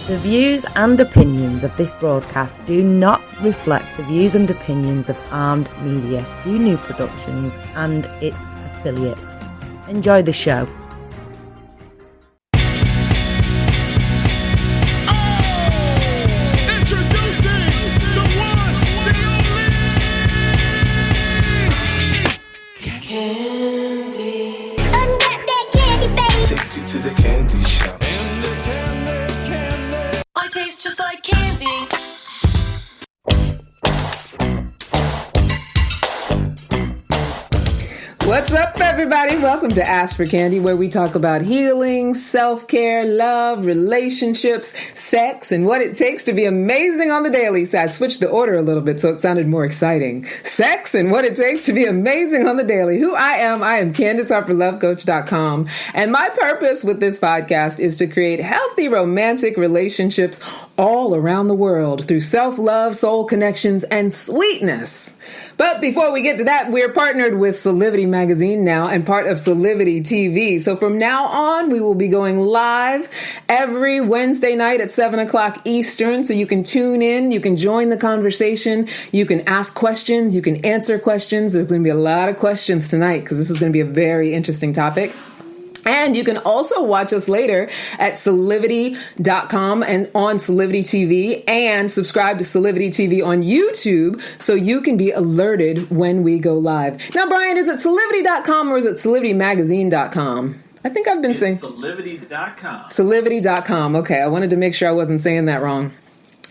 The views and opinions of this broadcast do not reflect the views and opinions of Armed Media, New Productions and its affiliates. Enjoy the show. Tastes just like candy. What's up, everybody? Welcome to Ask for Candy, where we talk about healing, self-care, love, relationships, sex, and what it takes to be amazing on the daily. So I switched the order a little bit so it sounded more exciting. Sex and what it takes to be amazing on the daily. Who I am Candace Harper, lovecoach.com. And my purpose with this podcast is to create healthy romantic relationships all around the world through self-love, soul connections, and sweetness. But before we get to that, we're partnered with Solivity Magazine now and part of Solivity TV. So from now on, we will be going live every Wednesday night at 7 o'clock Eastern. So you can tune in, you can join the conversation, you can ask questions, you can answer questions. There's going to be a lot of questions tonight because this is going to be a very interesting topic. And you can also watch us later at Solivity.com and on Solivity TV, and subscribe to Solivity TV on YouTube so you can be alerted when we go live. Now, Brian, is it Solivity.com or is it SolivityMagazine.com? I think I've been saying Solivity.com. Solivity.com. Okay, I wanted to make sure I wasn't saying that wrong.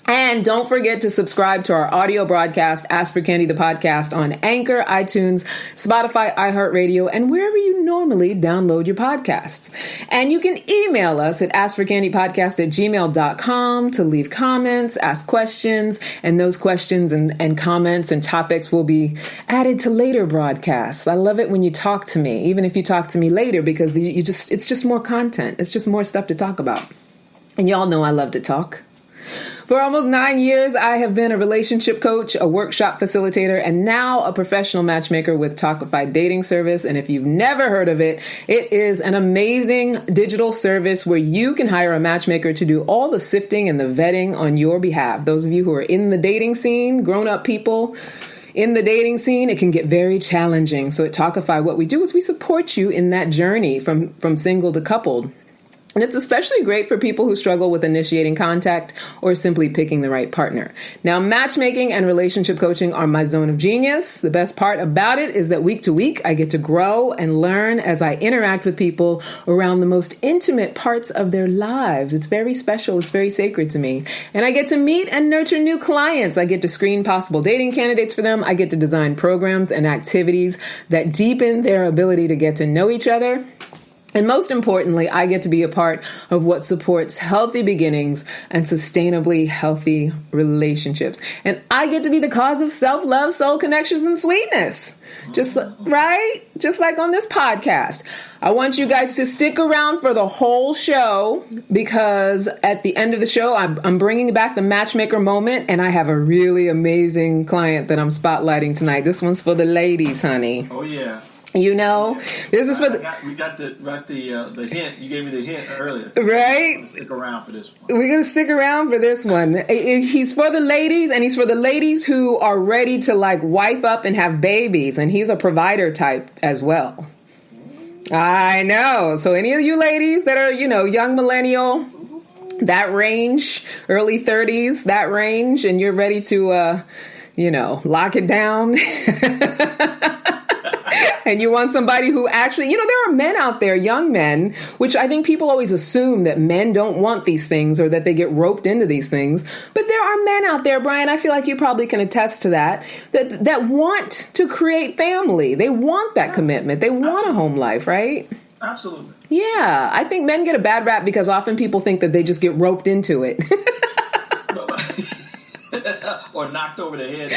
And don't forget to subscribe to our audio broadcast, Ask for Candy, the podcast, on Anchor, iTunes, Spotify, iHeartRadio, and wherever you normally download your podcasts. And you can email us at askforcandypodcast@gmail.com to leave comments, ask questions, and those questions and comments and topics will be added to later broadcasts. I love it when you talk to me, even if you talk to me later, because it's just more content. It's just more stuff to talk about. And y'all know I love to talk. For almost 9 years, I have been a relationship coach, a workshop facilitator, and now a professional matchmaker with Talkify Dating Service. And if you've never heard of it, it is an amazing digital service where you can hire a matchmaker to do all the sifting and the vetting on your behalf. Those of you who are in the dating scene, grown-up people in the dating scene, it can get very challenging. So at Talkify, what we do is we support you in that journey from single to coupled. And it's especially great for people who struggle with initiating contact or simply picking the right partner. Now, matchmaking and relationship coaching are my zone of genius. The best part about it is that week to week, I get to grow and learn as I interact with people around the most intimate parts of their lives. It's very special. It's very sacred to me. And I get to meet and nurture new clients. I get to screen possible dating candidates for them. I get to design programs and activities that deepen their ability to get to know each other. And most importantly, I get to be a part of what supports healthy beginnings and sustainably healthy relationships. And I get to be the cause of self-love, soul connections, and sweetness. Just like on this podcast. I want you guys to stick around for the whole show because at the end of the show, I'm bringing back the matchmaker moment, and I have a really amazing client that I'm spotlighting tonight. This one's for the ladies, honey. Oh, yeah. You know, this is for we got the hint. You gave me the hint earlier. Right? Stick around for this one. We're going to stick around for this one. He's for the ladies, and he's for the ladies who are ready to like wife up and have babies. And he's a provider type as well. I know. So any of you ladies that are, young millennial, that range, early 30s, that range, and you're ready to, lock it down. And you want somebody who actually, there are men out there, young men, which I think people always assume that men don't want these things or that they get roped into these things. But there are men out there, Brian, I feel like you probably can attest to that want to create family. They want that commitment. They want a home life, right? Absolutely. Yeah. I think men get a bad rap because often people think that they just get roped into it. Or knocked over the head.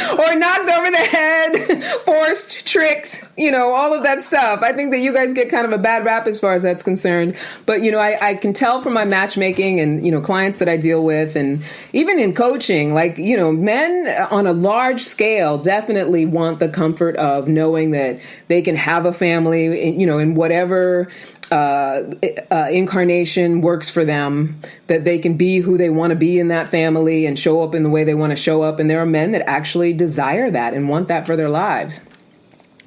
Forced, tricked, all of that stuff. I think that you guys get kind of a bad rap as far as that's concerned. But, I can tell from my matchmaking and, clients that I deal with, and even in coaching, men on a large scale definitely want the comfort of knowing that they can have a family, in whatever incarnation works for them, that they can be who they want to be in that family and show up in the way they want to show up. And there are men that actually desire that and want that for their lives.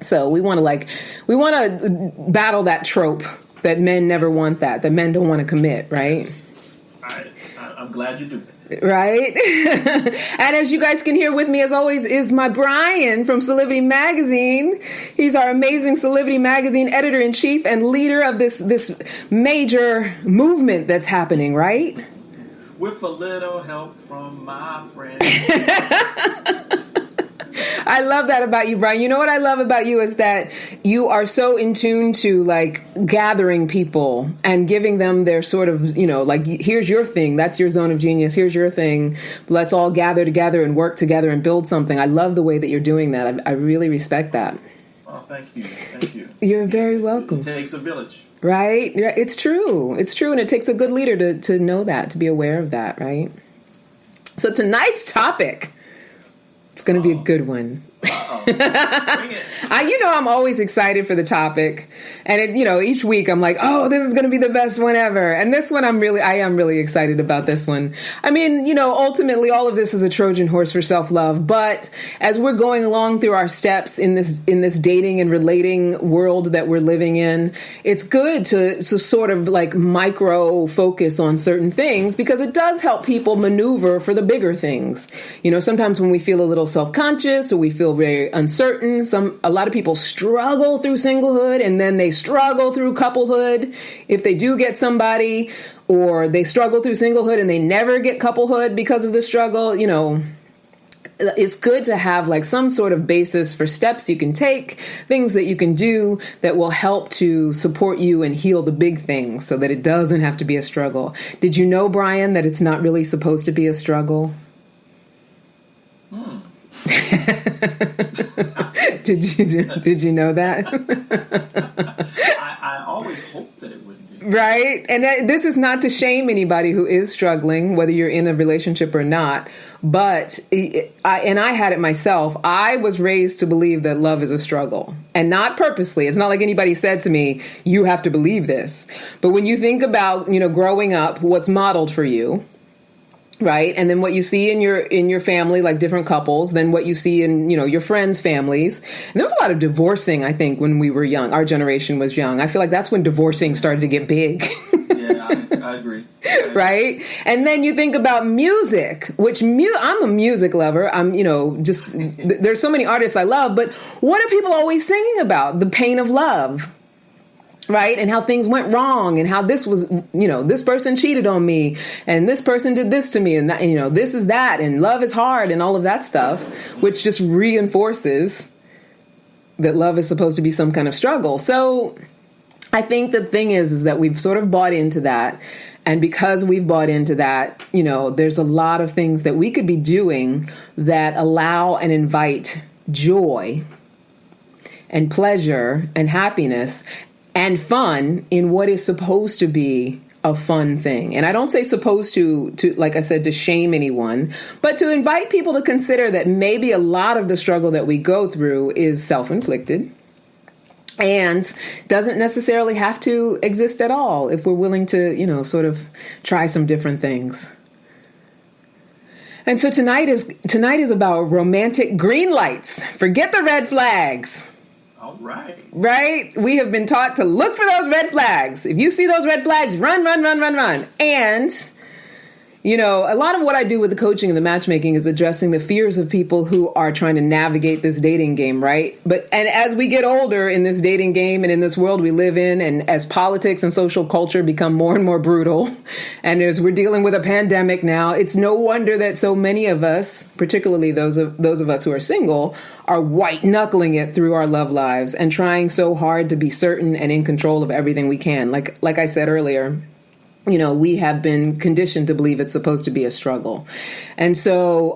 So we want to battle that trope that men never want that men don't want to commit, right? I'm glad you do. Right? And as you guys can hear with me, as always, is my Brian from Celebrity Magazine. He's our amazing Celebrity Magazine editor-in-chief and leader of this major movement that's happening, right? With a little help from my friend. I love that about you, Brian. You know what I love about you is that you are so in tune to like gathering people and giving them their sort of, like, here's your thing. That's your zone of genius. Here's your thing. Let's all gather together and work together and build something. I love the way that you're doing that. I really respect that. Oh, thank you. Thank you. You're very welcome. It takes a village. Right? It's true. It's true. And it takes a good leader to know that, to be aware of that, right? So tonight's topic, it's going to be a good one. I'm always excited for the topic, and each week I'm like, oh, this is going to be the best one ever. And this one, I am really excited about this one. I mean, ultimately all of this is a Trojan horse for self-love, but as we're going along through our steps in this dating and relating world that we're living in, it's good to sort of like micro focus on certain things, because it does help people maneuver for the bigger things. Sometimes when we feel a little self-conscious or we feel very uncertain, a lot of people struggle through singlehood, and then they struggle through couplehood if they do get somebody, or they struggle through singlehood and they never get couplehood because of the struggle. It's good to have like some sort of basis for steps you can take, things that you can do that will help to support you and heal the big things so that it doesn't have to be a struggle. Did you know, Brian, that it's not really supposed to be a struggle? Did you know that? I always hoped that it wouldn't be. Right? And this is not to shame anybody who is struggling, whether you're in a relationship or not. But I had it myself. I was raised to believe that love is a struggle, and not purposely. It's not like anybody said to me, you have to believe this. But when you think about, growing up, what's modeled for you, right? And then what you see in your family, like different couples, then what you see in, your friends' families. And there was a lot of divorcing, I think, when we were young. Our generation was young. I feel like that's when divorcing started to get big. Yeah, I agree. Right? And then you think about music, which I'm a music lover. I'm, there's so many artists I love, but what are people always singing about? The pain of love. Right? And how things went wrong, and how this was, this person cheated on me, and this person did this to me, and that, this is that, and love is hard, and all of that stuff, which just reinforces that love is supposed to be some kind of struggle. So I think the thing is that we've sort of bought into that. And because we've bought into that, there's a lot of things that we could be doing that allow and invite joy and pleasure and happiness and fun in what is supposed to be a fun thing. And I don't say supposed to, like I said, to shame anyone, but to invite people to consider that maybe a lot of the struggle that we go through is self-inflicted and doesn't necessarily have to exist at all if we're willing to, sort of try some different things. And so tonight is about romantic green lights. Forget the red flags. All right. Right? We have been taught to look for those red flags. If you see those red flags, run, run, run, run, run. And, a lot of what I do with the coaching and the matchmaking is addressing the fears of people who are trying to navigate this dating game, right? And as we get older in this dating game and in this world we live in, and as politics and social culture become more and more brutal, and as we're dealing with a pandemic now, it's no wonder that so many of us, particularly those of us who are single, are white knuckling it through our love lives and trying so hard to be certain and in control of everything we can. Like I said earlier, we have been conditioned to believe it's supposed to be a struggle. And so,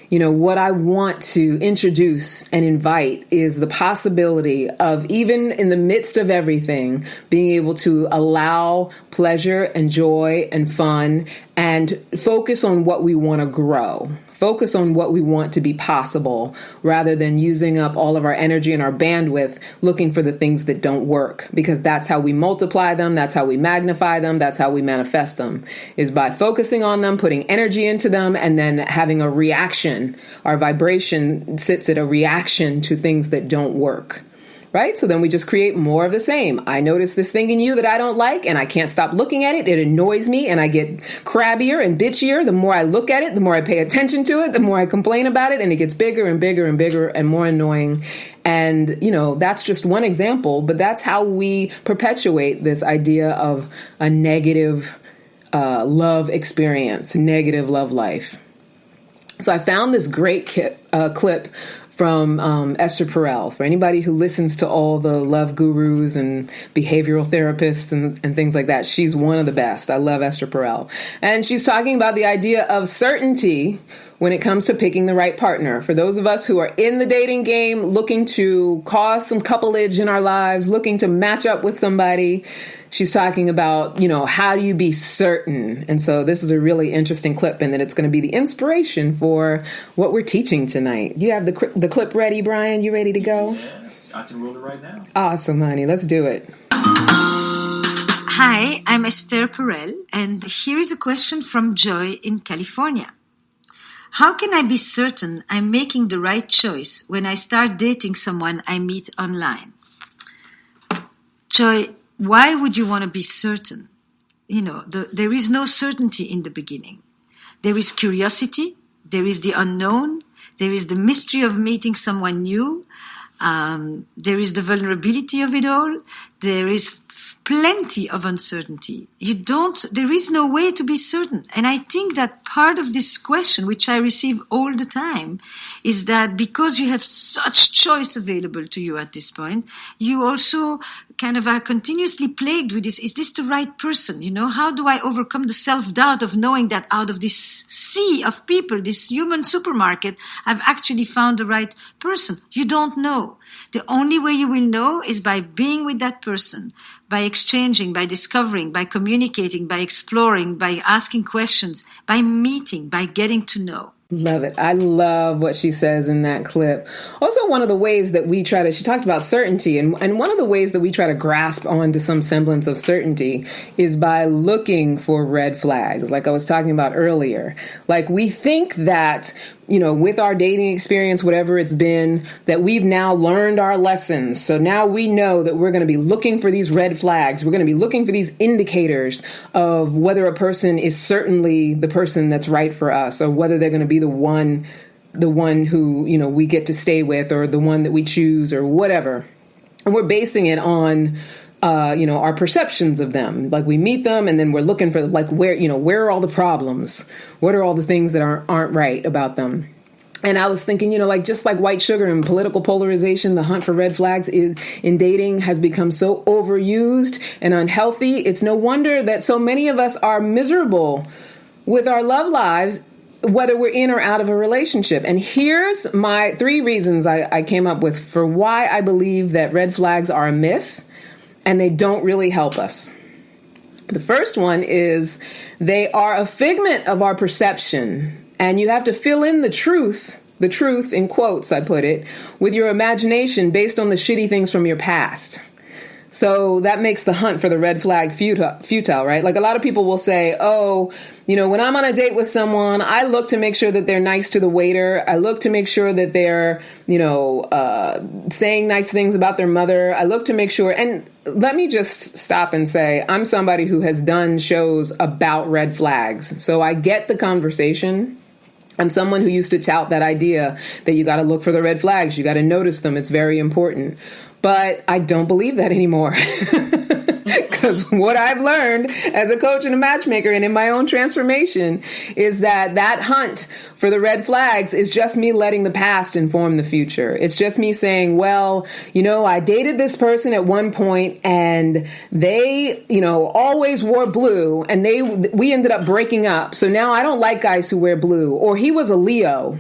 what I want to introduce and invite is the possibility of, even in the midst of everything, being able to allow pleasure and joy and fun and focus on what we want to grow. Focus on what we want to be possible rather than using up all of our energy and our bandwidth looking for the things that don't work, because that's how we multiply them. That's how we magnify them. That's how we manifest them, is by focusing on them, putting energy into them, and then having a reaction. Our vibration sits at a reaction to things that don't work. Right? So then we just create more of the same. I notice this thing in you that I don't like, and I can't stop looking at it. It annoys me, and I get crabbier and bitchier. The more I look at it, the more I pay attention to it, the more I complain about it, and it gets bigger and bigger and bigger and more annoying. And, that's just one example, but that's how we perpetuate this idea of a negative love experience, negative love life. So I found this great clip from Esther Perel. For anybody who listens to all the love gurus and behavioral therapists and things like that, she's one of the best. I love Esther Perel. And she's talking about the idea of certainty when it comes to picking the right partner. For those of us who are in the dating game, looking to cause some coupleage in our lives, looking to match up with somebody, she's talking about, how do you be certain? And so this is a really interesting clip, and that it's going to be the inspiration for what we're teaching tonight. You have the clip ready, Brian? You ready to go? Yes, I can roll it right now. Awesome, honey. Let's do it. Hi, I'm Esther Perel, and here is a question from Joy in California. How can I be certain I'm making the right choice when I start dating someone I meet online? Joy, why would you want to be certain? There is no certainty in the beginning. There is curiosity. There is the unknown. There is the mystery of meeting someone new. There is the vulnerability of it all. There is plenty of uncertainty. There is no way to be certain. And I think that part of this question, which I receive all the time, is that because you have such choice available to you at this point, you also kind of are continuously plagued with this. Is this the right person? How do I overcome the self-doubt of knowing that out of this sea of people, this human supermarket, I've actually found the right person? You don't know. The only way you will know is by being with that person, by exchanging, by discovering, by communicating, by exploring, by asking questions, by meeting, by getting to know. Love it. I love what she says in that clip. Also, one of the ways that she talked about certainty, and one of the ways that we try to grasp onto some semblance of certainty is by looking for red flags, like I was talking about earlier. Like, we think that, with our dating experience, whatever it's been, that we've now learned our lessons. So now we know that we're going to be looking for these red flags. We're going to be looking for these indicators of whether a person is certainly the person that's right for us, or whether they're going to be the one who, we get to stay with, or the one that we choose, or whatever. And we're basing it on our perceptions of them. Like, we meet them, and then we're looking for, like, where are all the problems? What are all the things that aren't right about them? And I was thinking, just like white sugar and political polarization, the hunt for red flags in dating has become so overused and unhealthy. It's no wonder that so many of us are miserable with our love lives, whether we're in or out of a relationship. And here's my 3 reasons I came up with for why I believe that red flags are a myth and they don't really help us. The first one is they are a figment of our perception, and you have to fill in the truth in quotes, I put it, with your imagination based on the shitty things from your past. So that makes the hunt for the red flag futile, right? Like, a lot of people will say, when I'm on a date with someone, I look to make sure that they're nice to the waiter. I look to make sure that they're, saying nice things about their mother. I look to make sure. And let me just stop and say, I'm somebody who has done shows about red flags. So I get the conversation. I'm someone who used to tout that idea that you got to look for the red flags. You got to notice them. It's very important. But I don't believe that anymore. Because what I've learned as a coach and a matchmaker and in my own transformation is that hunt for the red flags is just me letting the past inform the future. It's just me saying, well, I dated this person at one point and they, always wore blue, and we ended up breaking up. So now I don't like guys who wear blue. Or he was a Leo.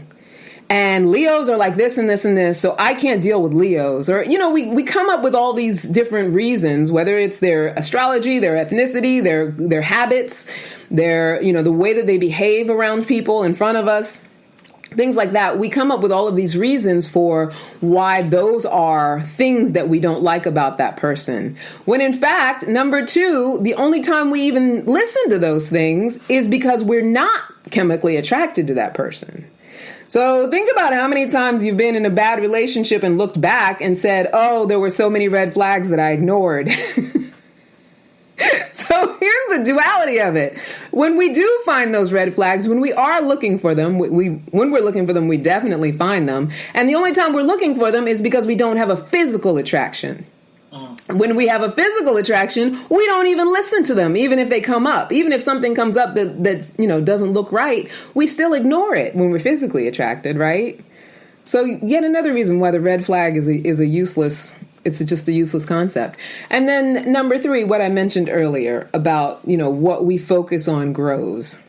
And Leos are like this and this and this, so I can't deal with Leos. Or, we come up with all these different reasons, whether it's their astrology, their ethnicity, their habits, their, the way that they behave around people in front of us, things like that. We come up with all of these reasons for why those are things that we don't like about that person. When in fact, number two, the only time we even listen to those things is because we're not chemically attracted to that person. So think about how many times you've been in a bad relationship and looked back and said, oh, there were so many red flags that I ignored. So here's the duality of it. When we do find those red flags, when we are looking for them, when we're looking for them, we definitely find them. And the only time we're looking for them is because we don't have a physical attraction. When we have a physical attraction, we don't even listen to them, even if they come up. Even if something comes up that doesn't look right, we still ignore it when we're physically attracted, right? So yet another reason why the red flag is a useless. It's just a useless concept. And then number three, what I mentioned earlier about, what we focus on grows.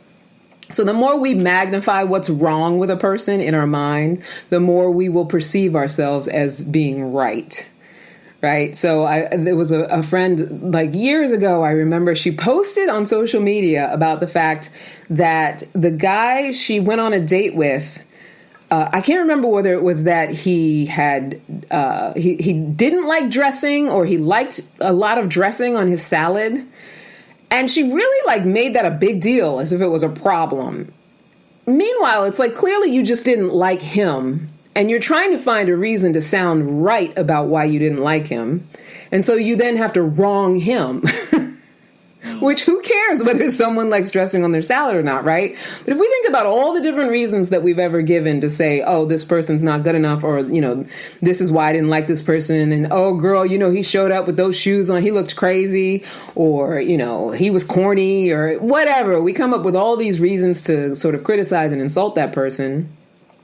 So the more we magnify what's wrong with a person in our mind, the more we will perceive ourselves as being right. Right. So there was a friend like years ago, I remember she posted on social media about the fact that the guy she went on a date with, I can't remember whether it was that he had he didn't like dressing or he liked a lot of dressing on his salad. And she really made that a big deal as if it was a problem. Meanwhile, it's clearly you just didn't like him. And you're trying to find a reason to sound right about why you didn't like him. And so you then have to wrong him. Which, who cares whether someone likes dressing on their salad or not, right? But if we think about all the different reasons that we've ever given to say, oh, this person's not good enough, or, this is why I didn't like this person, and, oh, girl, he showed up with those shoes on, he looked crazy, or, he was corny, or whatever. We come up with all these reasons to sort of criticize and insult that person.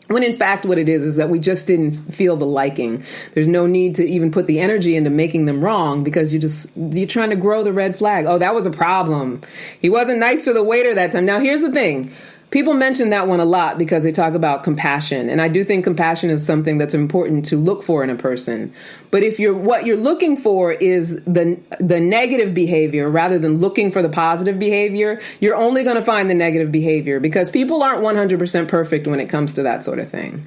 When in fact, what it is that we just didn't feel the liking. There's no need to even put the energy into making them wrong because you're trying to grow the red flag. Oh, that was a problem. He wasn't nice to the waiter that time. Now, here's the thing. People mention that one a lot because they talk about compassion. And I do think compassion is something that's important to look for in a person. But if what you're looking for is the negative behavior rather than looking for the positive behavior, you're only going to find the negative behavior because people aren't 100% perfect when it comes to that sort of thing.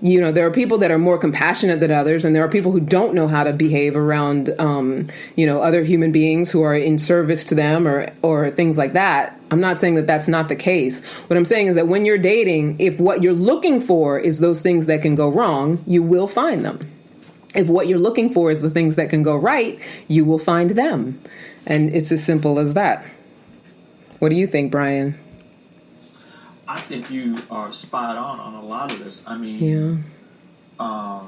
There are people that are more compassionate than others, and there are people who don't know how to behave around, other human beings who are in service to them or things like that. I'm not saying that that's not the case. What I'm saying is that when you're dating, if what you're looking for is those things that can go wrong, you will find them. If what you're looking for is the things that can go right, you will find them. And it's as simple as that. What do you think, Brian? I think you are spot on a lot of this. I mean, yeah.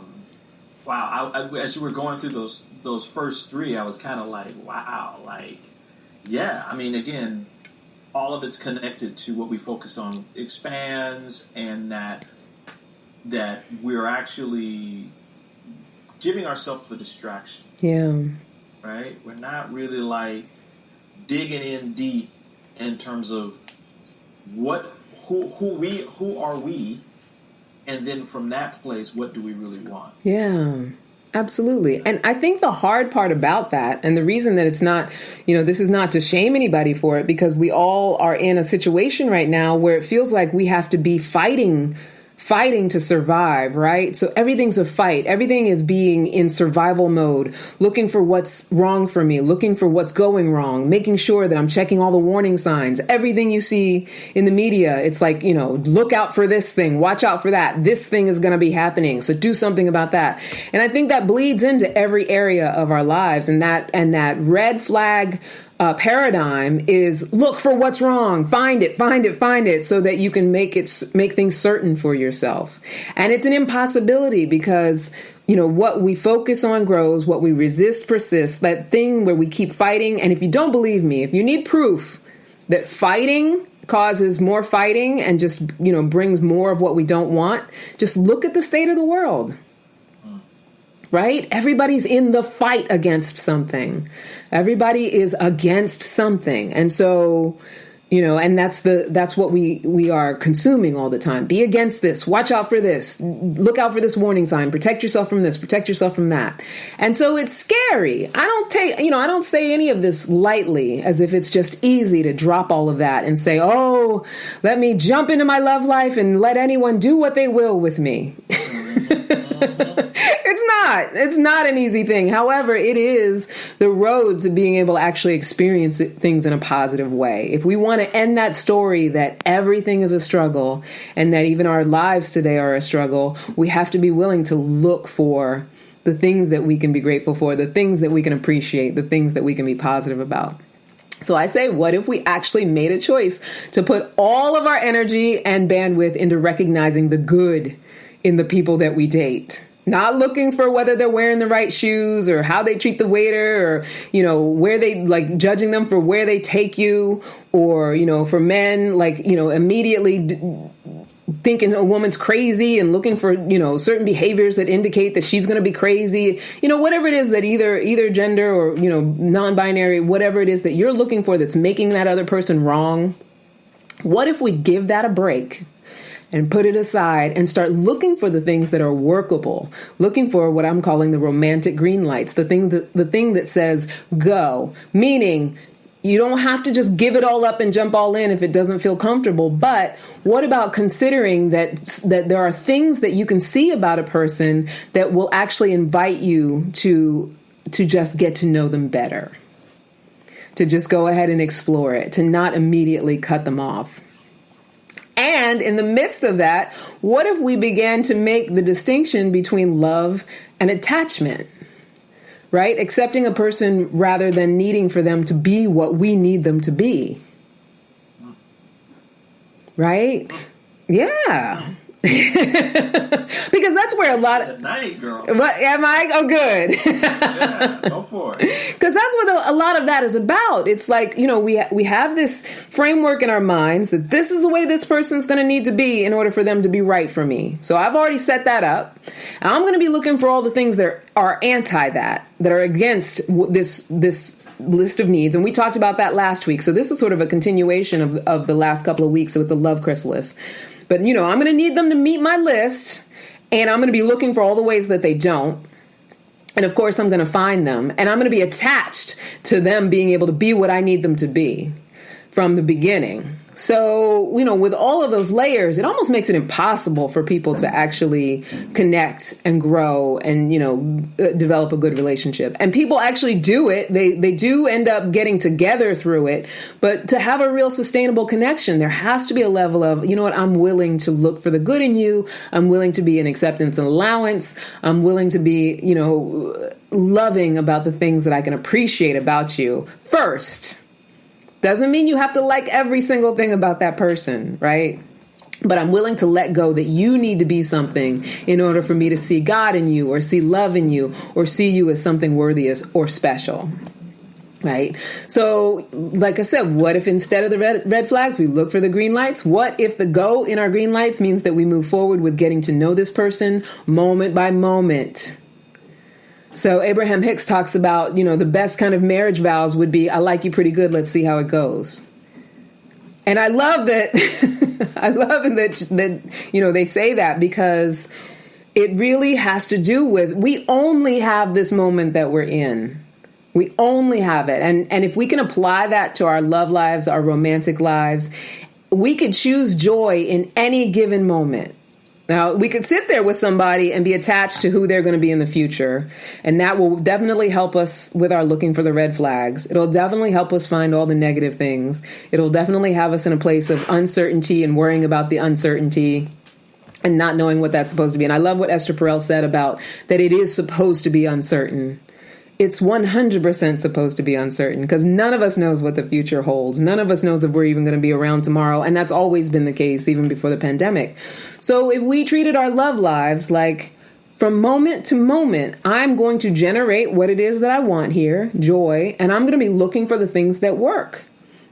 Wow. As you were going through those first three, I was kind of like, wow, yeah. I mean, again, all of it's connected to what we focus on expands, and that we're actually giving ourselves the distraction. Yeah. Right? We're not really digging in deep in terms of who are we, and then from that place, what do we really want? Yeah. Absolutely. And I think the hard part about that, and the reason that it's not, this is not to shame anybody for it, because we all are in a situation right now where it feels like we have to be fighting to survive, right? So everything's a fight. Everything is being in survival mode, looking for what's wrong for me, looking for what's going wrong, making sure that I'm checking all the warning signs. Everything you see in the media, it's look out for this thing, watch out for that. This thing is going to be happening, so do something about that. And I think that bleeds into every area of our lives, and that red flag paradigm is look for what's wrong, find it, so that you can make things certain for yourself. And it's an impossibility because, what we focus on grows, what we resist persists, that thing where we keep fighting. And if you don't believe me, if you need proof that fighting causes more fighting and just, brings more of what we don't want, just look at the state of the world. Right? Everybody's in the fight against something. Everybody is against something. And so, And that's what we are consuming all the time. Be against this. Watch out for this. Look out for this warning sign. Protect yourself from this. Protect yourself from that. And so it's scary. I don't say any of this lightly, as if it's just easy to drop all of that and say, oh, let me jump into my love life and let anyone do what they will with me. It's not an easy thing. However, it is the road to being able to actually experience things in a positive way. If we want to end that story that everything is a struggle and that even our lives today are a struggle, we have to be willing to look for the things that we can be grateful for, the things that we can appreciate, the things that we can be positive about. So I say, what if we actually made a choice to put all of our energy and bandwidth into recognizing the good in the people that we date? Not looking for whether they're wearing the right shoes or how they treat the waiter or, where they judging them for where they take you, or, for men, immediately thinking a woman's crazy and looking for, certain behaviors that indicate that she's going to be crazy, whatever it is that either gender or, non-binary, whatever it is that you're looking for that's making that other person wrong. What if we give that a break and put it aside and start looking for the things that are workable, looking for what I'm calling the romantic green lights, the thing that says go, meaning you don't have to just give it all up and jump all in if it doesn't feel comfortable. But what about considering that there are things that you can see about a person that will actually invite you to just get to know them better, to just go ahead and explore it, to not immediately cut them off. And in the midst of that, what if we began to make the distinction between love and attachment, right? Accepting a person rather than needing for them to be what we need them to be, right? Yeah. Because that's where a lot of... Good night, girl. What, am I? Oh, good. Yeah, go for it. Because that's what a lot of that is about. It's like, we have this framework in our minds that this is the way this person's going to need to be in order for them to be right for me. So I've already set that up. And I'm going to be looking for all the things that are anti that are against this list of needs. And we talked about that last week. So this is sort of a continuation of the last couple of weeks with the love chrysalis. But, I'm going to need them to meet my list, and I'm going to be looking for all the ways that they don't. And of course, I'm going to find them, and I'm going to be attached to them being able to be what I need them to be from the beginning. So, with all of those layers, it almost makes it impossible for people to actually connect and grow and, develop a good relationship. And people actually do it. They do end up getting together through it. But to have a real sustainable connection, there has to be a level of, I'm willing to look for the good in you. I'm willing to be an acceptance and allowance. I'm willing to be, loving about the things that I can appreciate about you first. Doesn't mean you have to like every single thing about that person, right? But I'm willing to let go that you need to be something in order for me to see God in you or see love in you or see you as something worthy or special, right? So, like I said, what if instead of the red flags, we look for the green lights? What if the go in our green lights means that we move forward with getting to know this person moment by moment? So Abraham Hicks talks about, the best kind of marriage vows would be, I like you pretty good. Let's see how it goes. And I love that. that they say that because it really has to do with, we only have this moment that we're in. We only have it. And if we can apply that to our love lives, our romantic lives, we could choose joy in any given moment. Now, we could sit there with somebody and be attached to who they're going to be in the future. And that will definitely help us with our looking for the red flags. It'll definitely help us find all the negative things. It'll definitely have us in a place of uncertainty and worrying about the uncertainty and not knowing what that's supposed to be. And I love what Esther Perel said about that it is supposed to be uncertain. It's 100% supposed to be uncertain because none of us knows what the future holds. None of us knows if we're even going to be around tomorrow. And that's always been the case, even before the pandemic. So if we treated our love lives like from moment to moment, I'm going to generate what it is that I want here, joy, and I'm going to be looking for the things that work.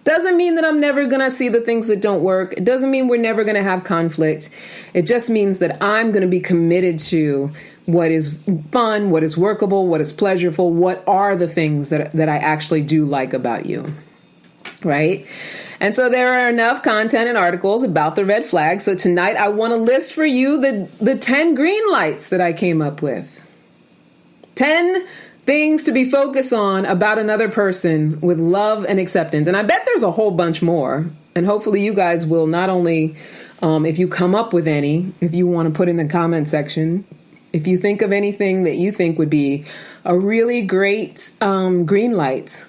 Doesn't mean that I'm never going to see the things that don't work. It doesn't mean we're never going to have conflict. It just means that I'm going to be committed to what is fun, what is workable, what is pleasurable, what are the things that I actually do like about you. right? And so there are enough content and articles about the red flag. So tonight I want to list for you the 10 green lights that I came up with. 10 things to be focused on about another person with love and acceptance. And I bet there's a whole bunch more. And hopefully you guys will not only, if you come up with any, if you want to put in the comment section, if you think of anything that you think would be a really great green light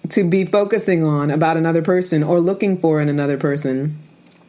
to be focusing on about another person or looking for in another person,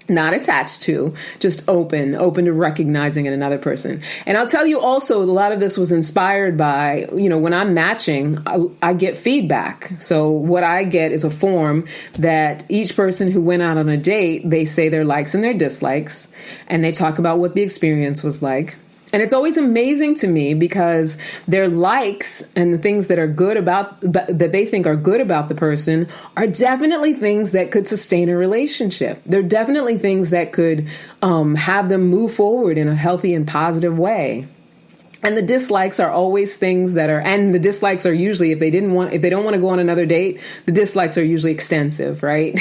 not attached to, just open to recognizing in another person. And I'll tell you also, a lot of this was inspired by, when I'm matching, I get feedback. So what I get is a form that each person who went out on a date, they say their likes and their dislikes, and they talk about what the experience was like. And it's always amazing to me because their likes and the things that are good that they think are good about the person are definitely things that could sustain a relationship. They're definitely things that could have them move forward in a healthy and positive way. And the dislikes are always things and the dislikes are usually, if they don't want to go on another date, the dislikes are usually extensive, right?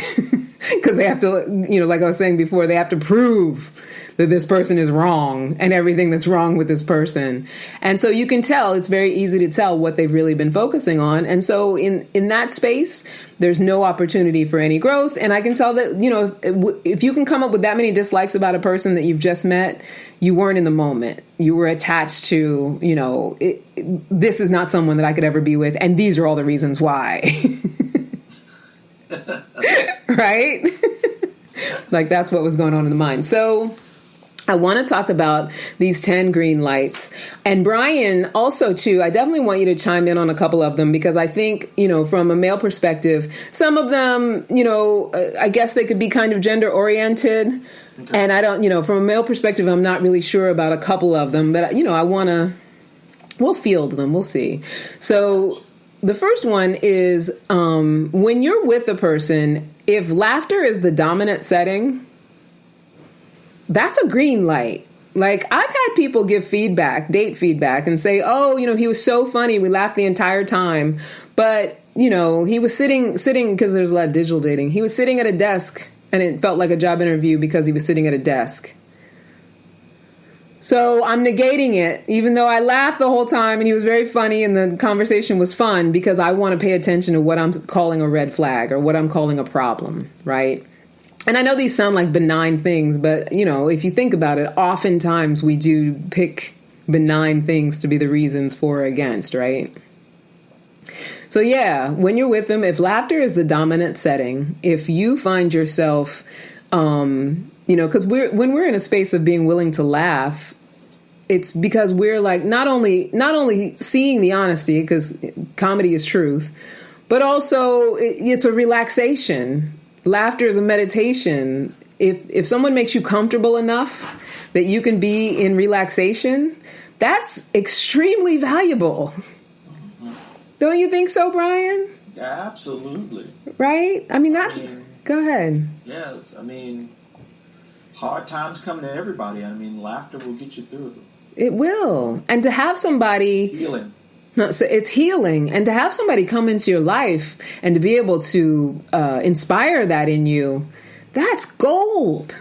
Because they have to, like I was saying before, they have to prove that this person is wrong and everything that's wrong with this person. And so you can tell, it's very easy to tell what they've really been focusing on. And so in that space, there's no opportunity for any growth. And I can tell that, if you can come up with that many dislikes about a person that you've just met, you weren't in the moment. You were attached to, this is not someone that I could ever be with. And these are all the reasons why. Right? Like that's what was going on in the mind. So I want to talk about these 10 green lights. And Brian, also, too, I definitely want you to chime in on a couple of them because I think, from a male perspective, some of them, I guess they could be kind of gender oriented. Okay. And I don't, from a male perspective, I'm not really sure about a couple of them. But, we'll field them. We'll see. So the first one is when you're with a person, if laughter is the dominant setting, that's a green light. Like I've had people give date feedback and say, oh, he was so funny. We laughed the entire time. But, he was sitting because there's a lot of digital dating. He was sitting at a desk and it felt like a job interview because he was sitting at a desk. So I'm negating it, even though I laughed the whole time and he was very funny and the conversation was fun because I want to pay attention to what I'm calling a red flag or what I'm calling a problem, right? And I know these sound like benign things, but, if you think about it, oftentimes we do pick benign things to be the reasons for or against, right? So, yeah, when you're with them, if laughter is the dominant setting, if you find yourself, because when we're in a space of being willing to laugh, it's because we're like not only seeing the honesty, because comedy is truth, but also it's a relaxation. Laughter is a meditation. If someone makes you comfortable enough that you can be in relaxation, that's extremely valuable. Mm-hmm. Don't you think so, Brian? Yeah, absolutely. Right? Go ahead. Yes, hard times come to everybody. Laughter will get you through. It will. And to have somebody... It's healing. No, so it's healing. And to have somebody come into your life and to be able to inspire that in you, that's gold.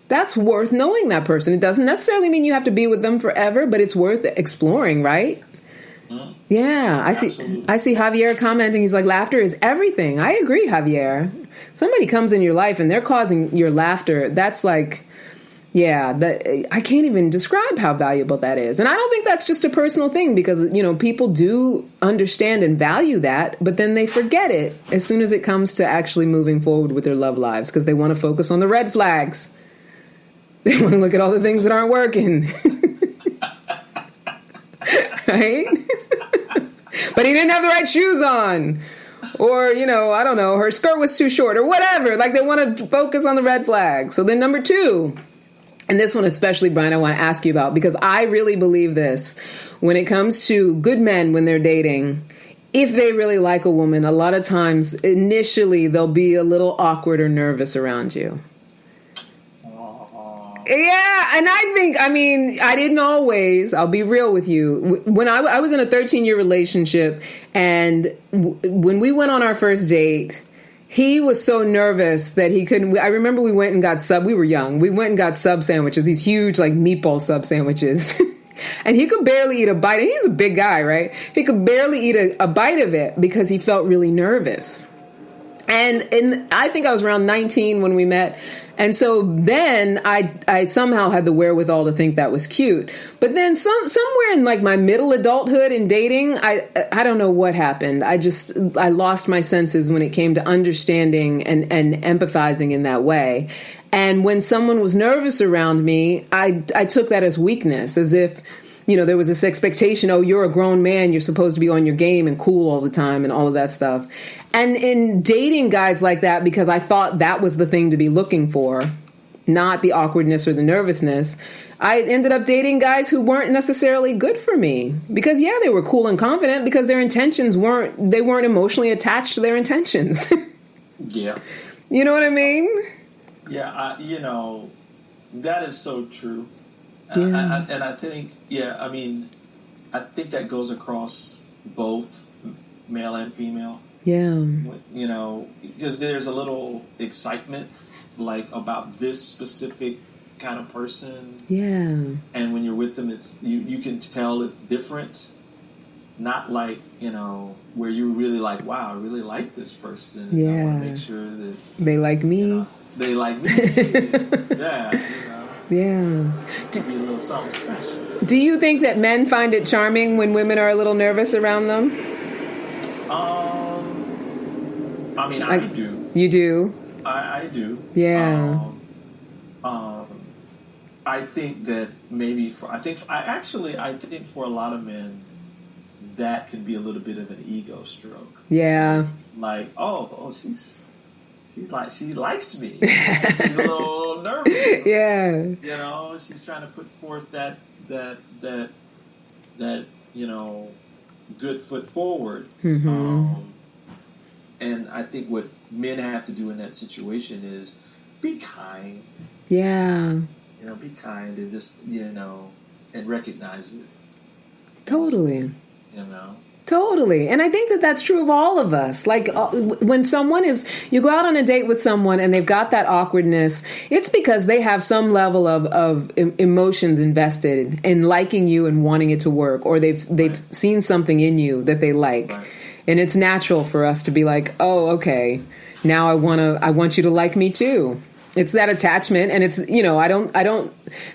That's worth knowing that person. It doesn't necessarily mean you have to be with them forever, but it's worth exploring, right? Mm. Yeah, I see Javier commenting. He's like, laughter is everything. I agree, Javier. Somebody comes in your life and they're causing your laughter. That's like... Yeah, I can't even describe how valuable that is. And I don't think that's just a personal thing because, people do understand and value that, but then they forget it as soon as it comes to actually moving forward with their love lives because they want to focus on the red flags. They want to look at all the things that aren't working. Right? But he didn't have the right shoes on. Or, I don't know, her skirt was too short or whatever. Like they want to focus on the red flags. So then number 2. And this one especially, Brian, I want to ask you about because I really believe this. When it comes to good men when they're dating, if they really like a woman, a lot of times initially they'll be a little awkward or nervous around you. Yeah, and I didn't always. I'll be real with you. When I was in a 13-year relationship, and when we went on our first date, He was so nervous that he couldn't. I remember we went and got we were young. We went and got sub sandwiches, these huge like meatball sub sandwiches. And he could barely eat a bite. And he's a big guy, right? He could barely eat a bite of it because he felt really nervous. And I think I was around 19 when we met. And so then I somehow had the wherewithal to think that was cute. But then somewhere in like my middle adulthood in dating, I don't know what happened. I lost my senses when it came to understanding and empathizing in that way. And when someone was nervous around me, I took that as weakness, as if, there was this expectation, oh, you're a grown man, you're supposed to be on your game and cool all the time and all of that stuff. And in dating guys like that, because I thought that was the thing to be looking for, not the awkwardness or the nervousness, I ended up dating guys who weren't necessarily good for me. Because, yeah, they were cool and confident because their intentions weren't emotionally attached to their intentions. Yeah. You know what I mean? Yeah, that is so true. Yeah. And I think, I think that goes across both male and female. Yeah. Because there's a little excitement, like, about this specific kind of person. Yeah. And when you're with them, it's you can tell it's different. Not like, where you're really like, wow, I really like this person. Yeah. I want to make sure that they like me. They like me. Yeah. Yeah. To be a little something special. Do you think that men find it charming when women are a little nervous around them? I do. You do? I do. Yeah. I think that maybe I think for a lot of men that can be a little bit of an ego stroke. Yeah. Like, she likes me. She's a little nervous. Yeah. She's trying to put forth that good foot forward. Mm-hmm. And I think what men have to do in that situation is be kind. Yeah. Be kind and just, and recognize it. Totally. Totally. And I think that that's true of all of us. Like when you go out on a date with someone and they've got that awkwardness, it's because they have some level of emotions invested in liking you and wanting it to work, or they've seen something in you that they like. Right. And it's natural for us to be like, oh, okay, now I want you to like me too. It's that attachment, and it's, that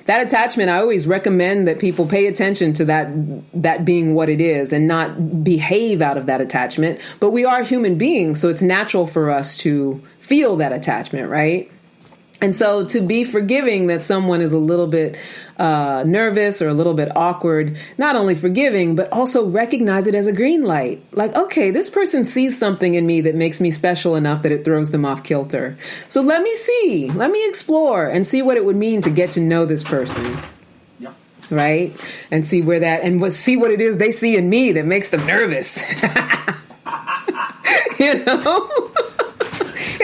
attachment, I always recommend that people pay attention to that being what it is and not behave out of that attachment. But we are human beings, so it's natural for us to feel that attachment, right? And so to be forgiving that someone is a little bit nervous or a little bit awkward, not only forgiving, but also recognize it as a green light. Like, okay, this person sees something in me that makes me special enough that it throws them off kilter. So let me explore and see what it would mean to get to know this person. Yeah. Right? And see what it is they see in me that makes them nervous.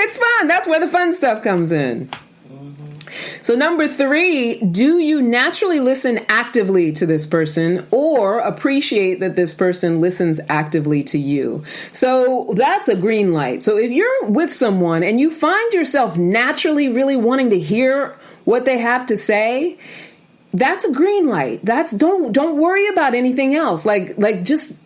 It's fun. That's where the fun stuff comes in. So number 3, do you naturally listen actively to this person or appreciate that this person listens actively to you? So that's a green light. So if you're with someone and you find yourself naturally really wanting to hear what they have to say, that's a green light. Don't worry about anything else. Like just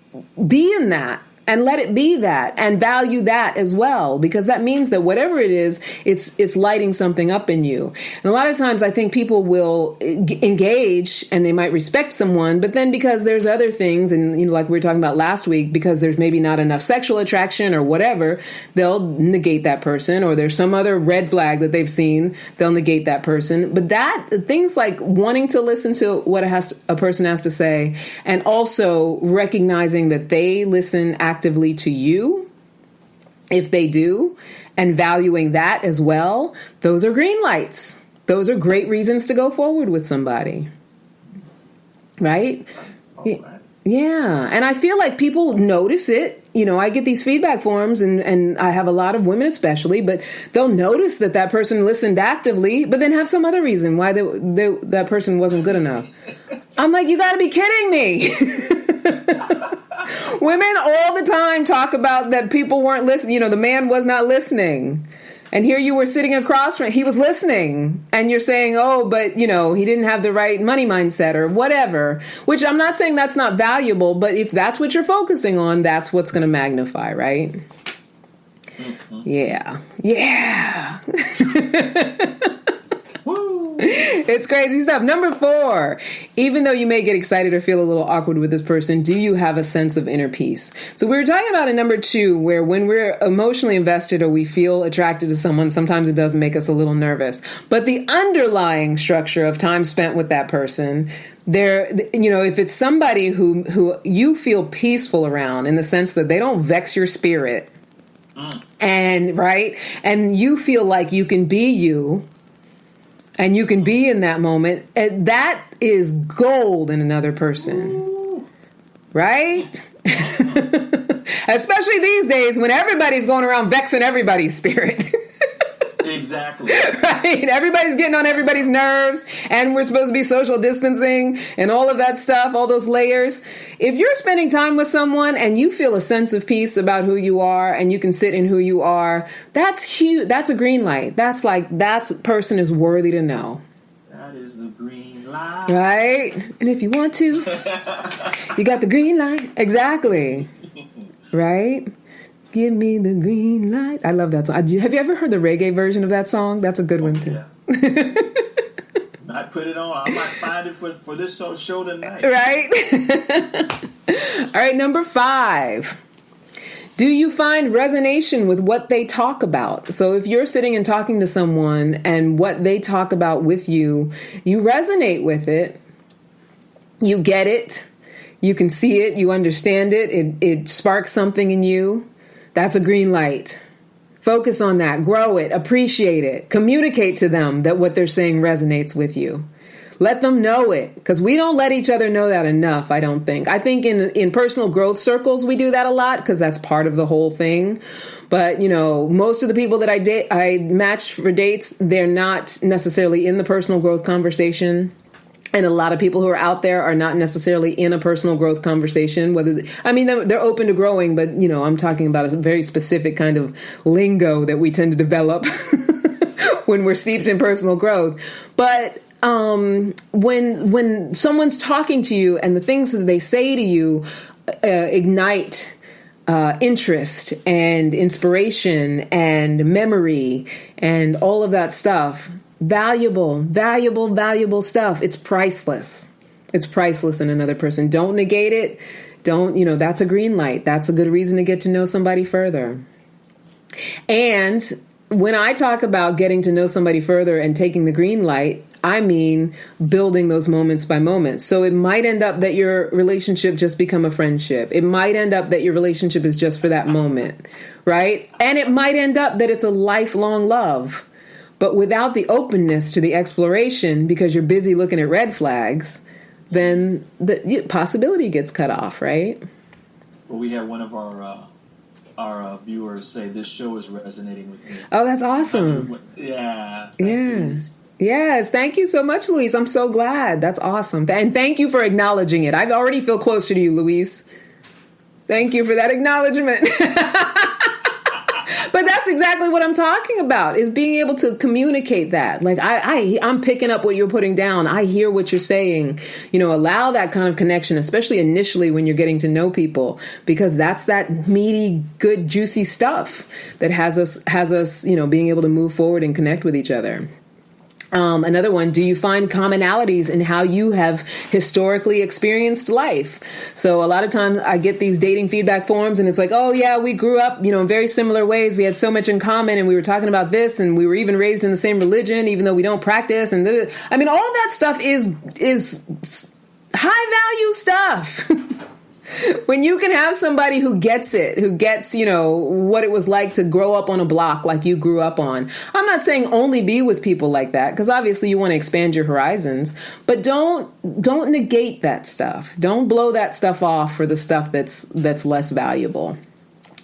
be in that. And let it be that, and value that as well, because that means that whatever it is, it's lighting something up in you. And a lot of times I think people will engage and they might respect someone, but then because there's other things, and like we were talking about last week, because there's maybe not enough sexual attraction or whatever, they'll negate that person, or there's some other red flag that they've seen, they'll negate that person. But things like wanting to listen to what a person has to say, and also recognizing that they listen actively to you, if they do, and valuing that as well, those are green lights. Those are great reasons to go forward with somebody. Right? Yeah. And I feel like people notice it. I get these feedback forms and I have a lot of women especially, but they'll notice that person listened actively, but then have some other reason why that person wasn't good enough. I'm like, you got to be kidding me. Women all the time talk about that people weren't listening. The man was not listening. And here you were sitting across from him. He was listening. And you're saying, oh, but, he didn't have the right money mindset or whatever. Which I'm not saying that's not valuable. But if that's what you're focusing on, that's what's going to magnify, right? Mm-hmm. Yeah. It's crazy stuff. Number 4, even though you may get excited or feel a little awkward with this person, do you have a sense of inner peace? So we were talking about in number 2, where when we're emotionally invested or we feel attracted to someone, sometimes it does make us a little nervous. But the underlying structure of time spent with that person, if it's somebody who you feel peaceful around in the sense that they don't vex your spirit, and you feel like you can be you, and you can be in that moment, that is gold in another person. Right? Especially these days when everybody's going around vexing everybody's spirit. Exactly. Right? Everybody's getting on everybody's nerves, and we're supposed to be social distancing and all of that stuff, all those layers. If you're spending time with someone and you feel a sense of peace about who you are and you can sit in who you are, that's huge. That's a green light. That's that person is worthy to know. That is the green light. Right? And if you want to, you got the green light. Exactly. Right? Give me the green light. I love that song. Have you ever heard the reggae version of that song? That's a good one, too. Yeah. I put it on. I might find it for this show tonight. Right? All right, number 5. Do you find resonation with what they talk about? So if you're sitting and talking to someone and what they talk about with you, you resonate with it. You get it. You can see it. You understand it. It sparks something in you. That's a green light. Focus on that. Grow it. Appreciate it. Communicate to them that what they're saying resonates with you. Let them know it, because we don't let each other know that enough, I don't think. I think in personal growth circles, we do that a lot because that's part of the whole thing. But, most of the people that I match for dates, they're not necessarily in the personal growth conversation. And a lot of people who are out there are not necessarily in a personal growth conversation. They're open to growing, but, I'm talking about a very specific kind of lingo that we tend to develop when we're steeped in personal growth. But when someone's talking to you and the things that they say to you ignite interest and inspiration and memory and all of that stuff, valuable stuff. It's priceless. It's priceless in another person. Don't negate it. That's a green light. That's a good reason to get to know somebody further. And when I talk about getting to know somebody further and taking the green light, I mean building those moments by moments. So it might end up that your relationship just become a friendship. It might end up that your relationship is just for that moment, right? And it might end up that it's a lifelong love. But without the openness to the exploration, because you're busy looking at red flags, then the possibility gets cut off, right? Well, we had one of our viewers say this show is resonating with me. Oh, that's awesome. Yeah. Yes. Thank you so much, Luis. I'm so glad. That's awesome. And thank you for acknowledging it. I already feel closer to you, Luis. Thank you for that acknowledgement. But that's exactly what I'm talking about, is being able to communicate that. Like I'm picking up what you're putting down. I hear what you're saying. Allow that kind of connection, especially initially when you're getting to know people, because that's that meaty, good, juicy stuff that has us, being able to move forward and connect with each other. Another one, do you find commonalities in how you have historically experienced life? So a lot of times I get these dating feedback forms and it's like, oh yeah, we grew up, in very similar ways. We had so much in common and we were talking about this and we were even raised in the same religion, even though we don't practice. And all that stuff is high value stuff. When you can have somebody who gets it, who gets, what it was like to grow up on a block like you grew up on. I'm not saying only be with people like that, because obviously you want to expand your horizons, but don't negate that stuff. Don't blow that stuff off for the stuff that's less valuable,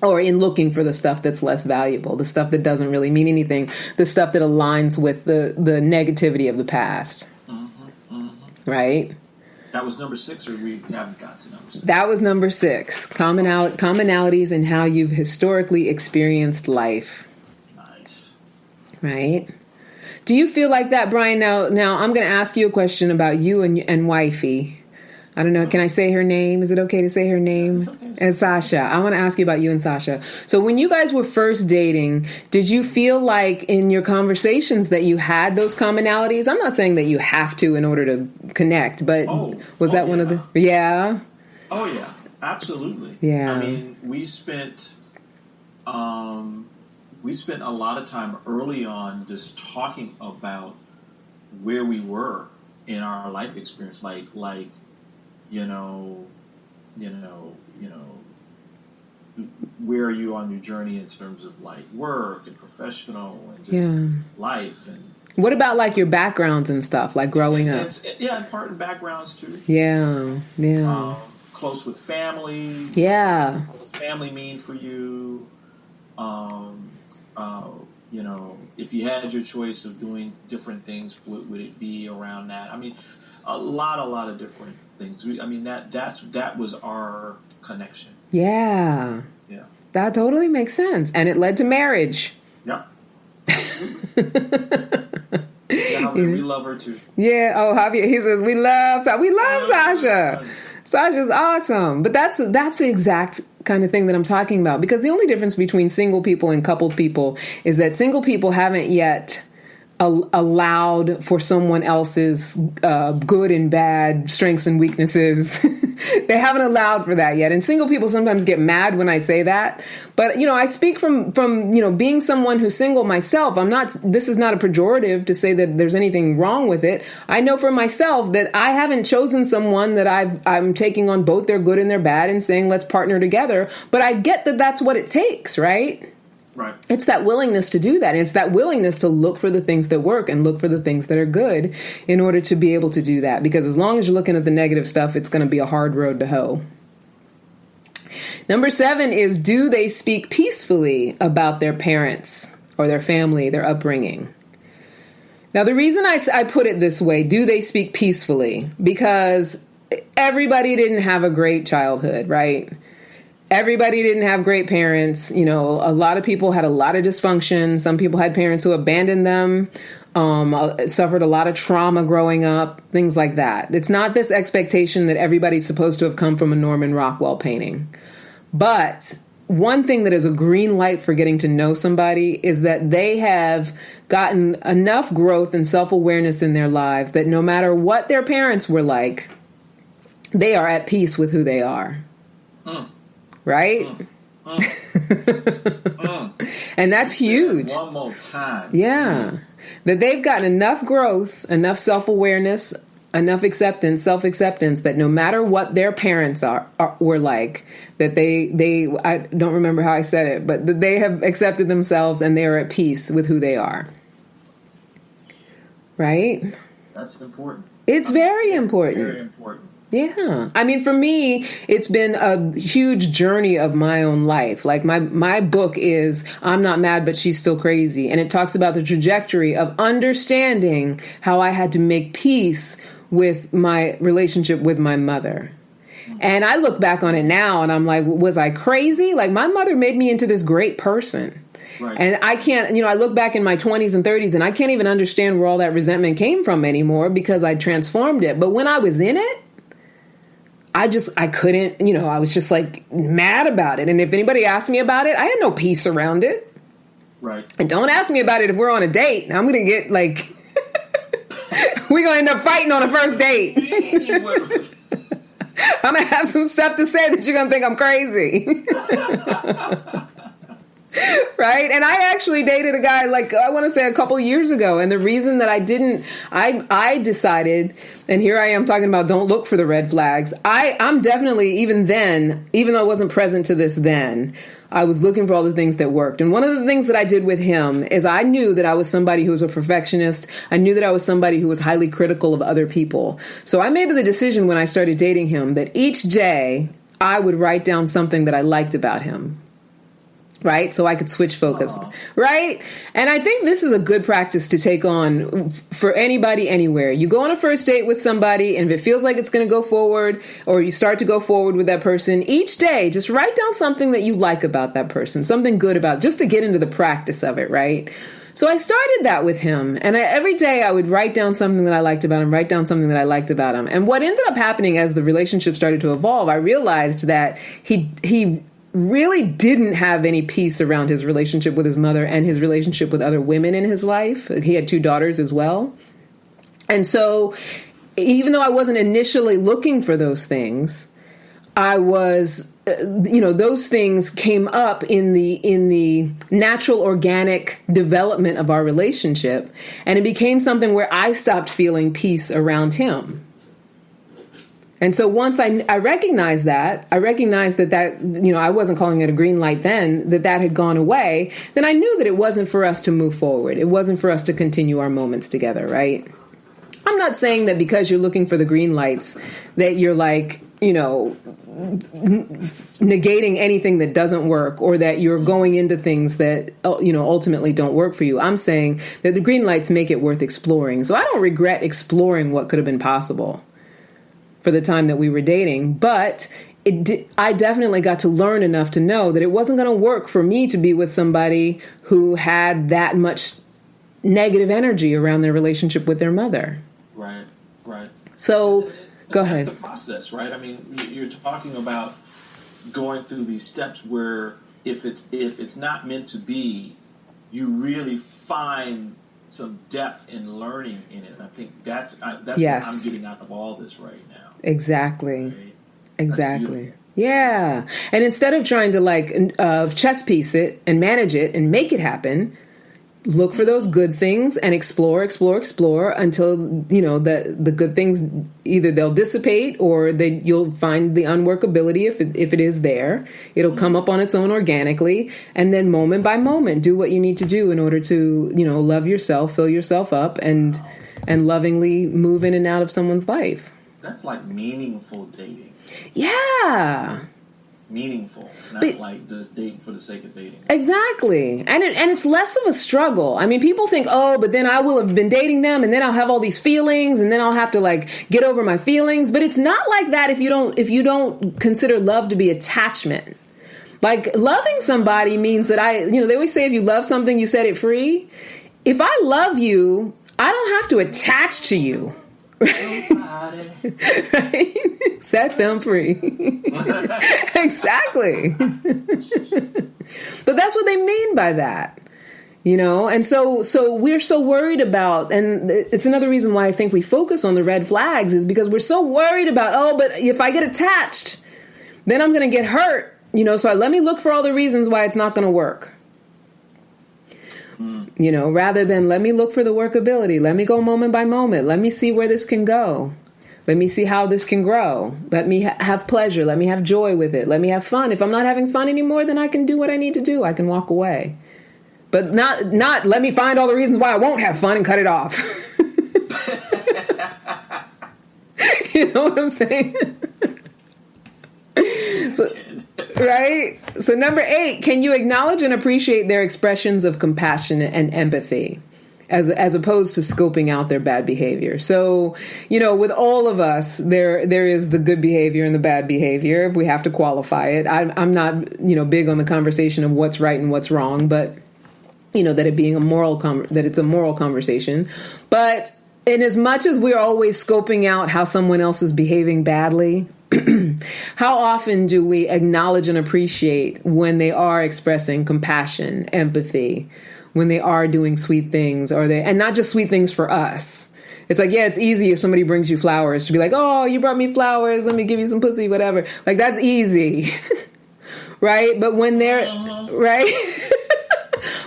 or in looking for the stuff that's less valuable, the stuff that doesn't really mean anything, the stuff that aligns with the negativity of the past. Mm-hmm. Right? That was number 6, or we haven't got to number 6? That was number 6. Commonalities in how you've historically experienced life. Nice. Right? Do you feel like that, Brian? Now I'm going to ask you a question about you and wifey. I don't know. Can I say her name? Is it okay to say her name? And Sasha. I want to ask you about you and Sasha. So when you guys were first dating, did you feel like in your conversations that you had those commonalities? I'm not saying that you have to in order to connect, but was that one of the... Yeah? Oh, yeah. Absolutely. Yeah. I mean, we spent a lot of time early on just talking about where we were in our life experience, like where are you on your journey in terms of like work and professional and just life, and what about like your backgrounds and stuff, like growing up? And part in backgrounds too. Yeah. Close with family. Yeah. What does family mean for you? If you had your choice of doing different things, would it be around that? I mean, a lot of different things. That was our connection. Yeah. Yeah. That totally makes sense. And it led to marriage. Yeah. We love her too. Yeah. Oh, Javier, he says, we love Sasha. Sasha's awesome. But that's the exact kind of thing that I'm talking about. Because the only difference between single people and coupled people is that single people haven't yet allowed for someone else's good and bad strengths and weaknesses. They haven't allowed for that yet. And single people sometimes get mad when I say that. But, I speak from being someone who's single myself. This is not a pejorative to say that there's anything wrong with it. I know for myself that I haven't chosen someone that I'm taking on both their good and their bad and saying, let's partner together. But I get that that's what it takes, right? Right. It's that willingness to do that. It's that willingness to look for the things that work and look for the things that are good in order to be able to do that. Because as long as you're looking at the negative stuff, it's going to be a hard road to hoe. Number 7 is, do they speak peacefully about their parents or their family, their upbringing? Now, the reason I put it this way, do they speak peacefully? Because everybody didn't have a great childhood, right? Everybody didn't have great parents. A lot of people had a lot of dysfunction. Some people had parents who abandoned them, suffered a lot of trauma growing up, things like that. It's not this expectation that everybody's supposed to have come from a Norman Rockwell painting. But one thing that is a green light for getting to know somebody is that they have gotten enough growth and self-awareness in their lives that no matter what their parents were like, they are at peace with who they are. Right? And that's huge. One more time. Yeah. That they've gotten enough growth, enough self-awareness, enough self-acceptance that no matter what their parents were like, that they I don't remember how I said it, but that they have accepted themselves and they are at peace with who they are. Right? That's important. It's very important. Very important. Yeah. I mean, for me, it's been a huge journey of my own life. Like my book is I'm Not Mad, But She's Still Crazy. And it talks about the trajectory of understanding how I had to make peace with my relationship with my mother. And I look back on it now and I'm like, was I crazy? Like, my mother made me into this great person. Right. And I can't, I look back in my 20s and 30s and I can't even understand where all that resentment came from anymore because I transformed it. But when I was in it, I couldn't, I was just like mad about it. And if anybody asked me about it, I had no peace around it. Right. And don't ask me about it if we're on a date. I'm going to get like, we're going to end up fighting on a first date. I'm going to have some stuff to say that you're going to think I'm crazy. Right. And I actually dated a guy, like, I want to say a couple years ago. And the reason that I didn't, I decided, and here I am talking about don't look for the red flags. I'm definitely, even then, even though I wasn't present to this then, I was looking for all the things that worked. And one of the things that I did with him is I knew that I was somebody who was a perfectionist. I knew that I was somebody who was highly critical of other people. So I made the decision when I started dating him that each day I would write down something that I liked about him. right? So I could switch focus, right? And I think this is a good practice to take on for anybody, anywhere. You go on a first date with somebody, and if it feels like it's going to go forward, or you start to go forward with that person, each day, just write down something that you like about that person, something good about, just to get into the practice of it, right? So I started that with him, and every day I would write down something that I liked about him, write down something that I liked about him. And what ended up happening as the relationship started to evolve, I realized that he really didn't have any peace around his relationship with his mother and his relationship with other women in his life. He had 2 daughters as well. And so even though I wasn't initially looking for those things, I was, those things came up in the natural, organic development of our relationship. And it became something where I stopped feeling peace around him. And so once I recognized that, I wasn't calling it a green light then, that had gone away, then I knew that it wasn't for us to move forward. It wasn't for us to continue our moments together, right? I'm not saying that because you're looking for the green lights that you're like, negating anything that doesn't work, or that you're going into things that, ultimately don't work for you. I'm saying that the green lights make it worth exploring. So I don't regret exploring what could have been possible for the time that we were dating, but I definitely got to learn enough to know that it wasn't going to work for me to be with somebody who had that much negative energy around their relationship with their mother. Right. So go ahead. That's the process, right? I mean, you're talking about going through these steps where if it's not meant to be, you really find some depth in learning in it. And I think that's yes. what I'm getting out of all this right now. Exactly. Right? Exactly. Yeah. And instead of trying to chess piece it and manage it and make it happen, look for those good things and explore until, the good things, either they'll dissipate or you'll find the unworkability if it is there. It'll come up on its own organically. And then moment by moment, do what you need to do in order to, love yourself, fill yourself up, and lovingly move in and out of someone's life. That's like meaningful dating. Yeah. Meaningful, not like just dating for the sake of dating. Exactly. And it's less of a struggle. I mean, people think, but then I will have been dating them and then I'll have all these feelings and then I'll have to get over my feelings. But it's not like that if you don't consider love to be attachment. Like, loving somebody means that they always say if you love something, you set it free. If I love you, I don't have to attach to you. Right? Set them free. Exactly. But that's what they mean by that. And so we're so worried about, and it's another reason why I think we focus on the red flags, is because we're so worried about, but if I get attached, then I'm going to get hurt. So let me look for all the reasons why it's not going to work. Rather than let me look for the workability. Let me go moment by moment. Let me see where this can go. Let me see how this can grow. Let me have pleasure. Let me have joy with it. Let me have fun. If I'm not having fun anymore, then I can do what I need to do. I can walk away. But not let me find all the reasons why I won't have fun and cut it off. You know what I'm saying? Right? So 8, can you acknowledge and appreciate their expressions of compassion and empathy as opposed to scoping out their bad behavior? So, with all of us, there is the good behavior and the bad behavior, if we have to qualify it. I'm not, big on the conversation of what's right and what's wrong, but, that it being that it's a moral conversation. But in as much as we're always scoping out how someone else is behaving badly, how often do we acknowledge and appreciate when they are expressing compassion, empathy, when they are doing sweet things, and not just sweet things for us? It's like, it's easy if somebody brings you flowers to be like, oh, you brought me flowers, let me give you some pussy, whatever. Like, that's easy, right? But when they're, right?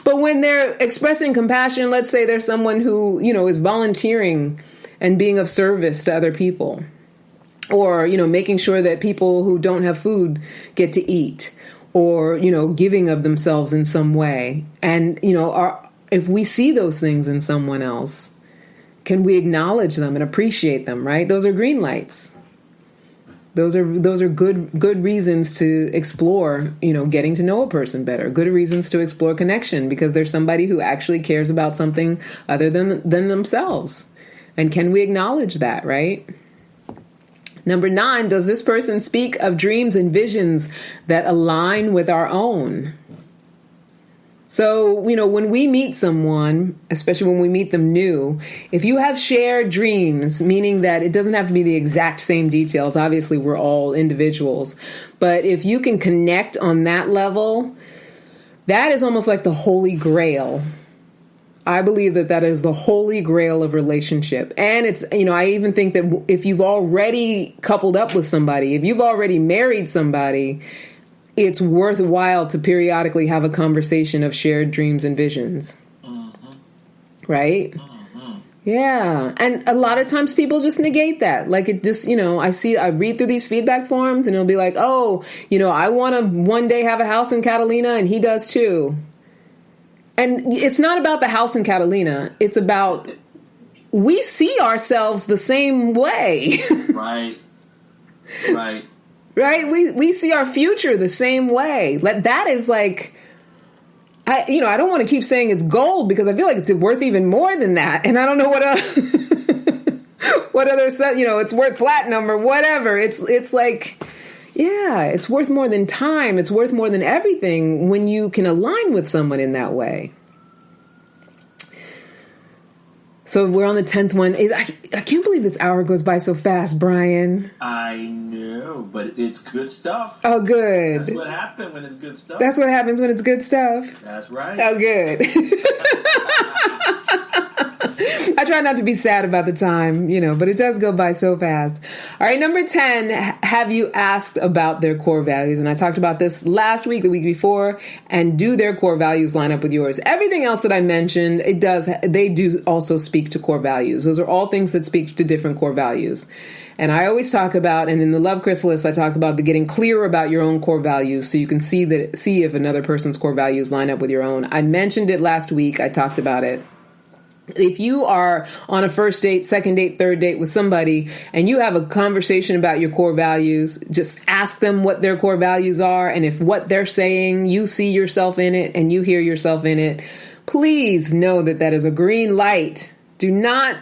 But when they're expressing compassion, let's say there's someone who, is volunteering and being of service to other people, or, making sure that people who don't have food get to eat, or, giving of themselves in some way. And, if we see those things in someone else, can we acknowledge them and appreciate them, right? Those are green lights. Those are good reasons to explore, getting to know a person better. Good reasons to explore connection because there's somebody who actually cares about something other than themselves. And can we acknowledge that, right? Number 9, does this person speak of dreams and visions that align with our own? So, when we meet someone, especially when we meet them new, if you have shared dreams, meaning that it doesn't have to be the exact same details, obviously we're all individuals, but if you can connect on that level, that is almost like the holy grail. I believe that is the holy grail of relationship. And it's, I even think that if you've already coupled up with somebody, if you've already married somebody, it's worthwhile to periodically have a conversation of shared dreams and visions. Mm-hmm. Right? Mm-hmm. Yeah. And a lot of times people just negate that. Like it just, I read through these feedback forms and it'll be like, oh, I want to one day have a house in Catalina and he does too. And it's not about the house in Catalina. It's about we see ourselves the same way. Right. Right. Right? We see our future the same way. That is like, I don't want to keep saying it's gold because I feel like it's worth even more than that. And I don't know what other, it's worth platinum or whatever. It's like, yeah, it's worth more than time. It's worth more than everything when you can align with someone in that way. So we're on the 10th one. I can't believe this hour goes by so fast, Brian. I know, but it's good stuff. Oh, good. That's what happens when it's good stuff. That's what happens when it's good stuff. That's right. Oh, good. I try not to be sad about the time, but it does go by so fast. All right, number 10, have you asked about their core values? And I talked about this last week, the week before, and do their core values line up with yours? Everything else that I mentioned, they do also speak to core values. Those are all things that speak to different core values. And I always talk about, and in the Love Chrysalis, I talk about the getting clear about your own core values so you can see if another person's core values line up with your own. I mentioned it last week. I talked about it. If you are on a first date, second date, third date with somebody and you have a conversation about your core values, just ask them what their core values are. And if what they're saying, you see yourself in it and you hear yourself in it, please know that is a green light. Do not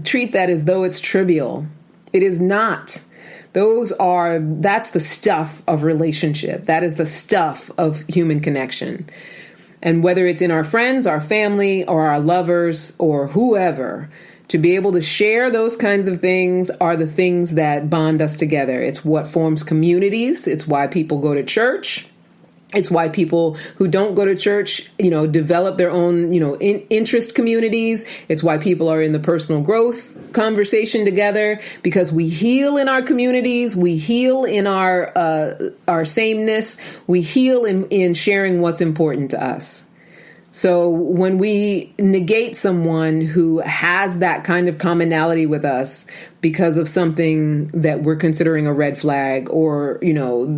treat that as though it's trivial. It is not. That's the stuff of relationship. That is the stuff of human connection. And whether it's in our friends, our family, or our lovers, or whoever, to be able to share those kinds of things are the things that bond us together. It's what forms communities. It's why people go to church. It's why people who don't go to church, develop their own, interest communities. It's why people are in the personal growth conversation together, because we heal in our communities. We heal in our sameness. We heal in sharing what's important to us. So when we negate someone who has that kind of commonality with us because of something that we're considering a red flag or,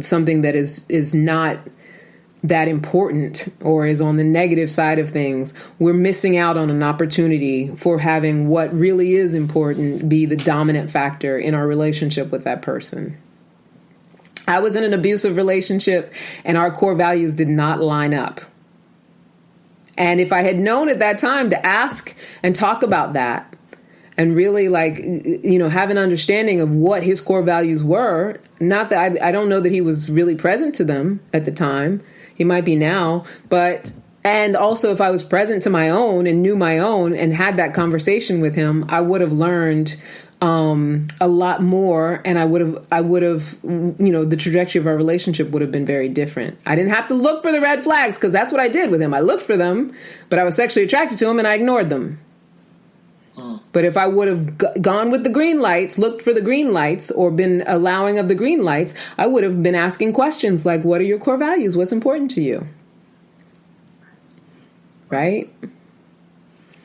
something that is not that important or is on the negative side of things, we're missing out on an opportunity for having what really is important be the dominant factor in our relationship with that person. I was in an abusive relationship and our core values did not line up. And if I had known at that time to ask and talk about that and really have an understanding of what his core values were, not that I don't know that he was really present to them at the time. He might be now, and also if I was present to my own and knew my own and had that conversation with him, I would have learned a lot more, and I would have, the trajectory of our relationship would have been very different. I didn't have to look for the red flags because that's what I did with him. I looked for them, but I was sexually attracted to him and I ignored them. But if I would have gone with the green lights, looked for the green lights, or been allowing of the green lights, I would have been asking questions like, what are your core values? What's important to you? Right?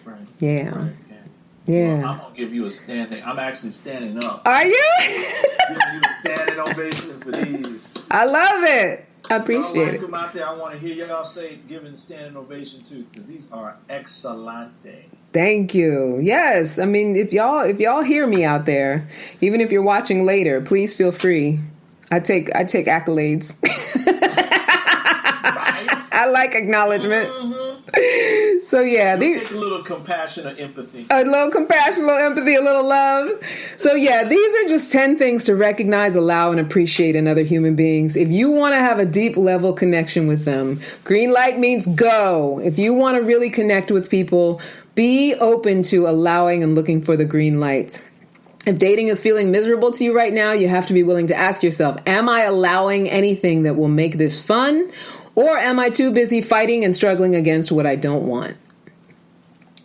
Right. Yeah. Right. Yeah. Well, I'm going to give you a standing. I'm actually standing up. Are you? Giving you a standing ovation for these. I love it. I appreciate Y'all like it. them out there. I want to hear y'all say, giving standing ovation too, because these are excellent. Thank you. Yes. I mean, if y'all hear me out there, even if you're watching later, please feel free. I take accolades. I like acknowledgement. So yeah, take a little compassion or empathy. A little compassion, a little empathy, a little love. So yeah, these are just 10 things to recognize, allow, and appreciate in other human beings. If you want to have a deep level connection with them, green light means go. If you want to really connect with people, be open to allowing and looking for the green light. If dating is feeling miserable to you right now, you have to be willing to ask yourself, am I allowing anything that will make this fun? Or am I too busy fighting and struggling against what I don't want?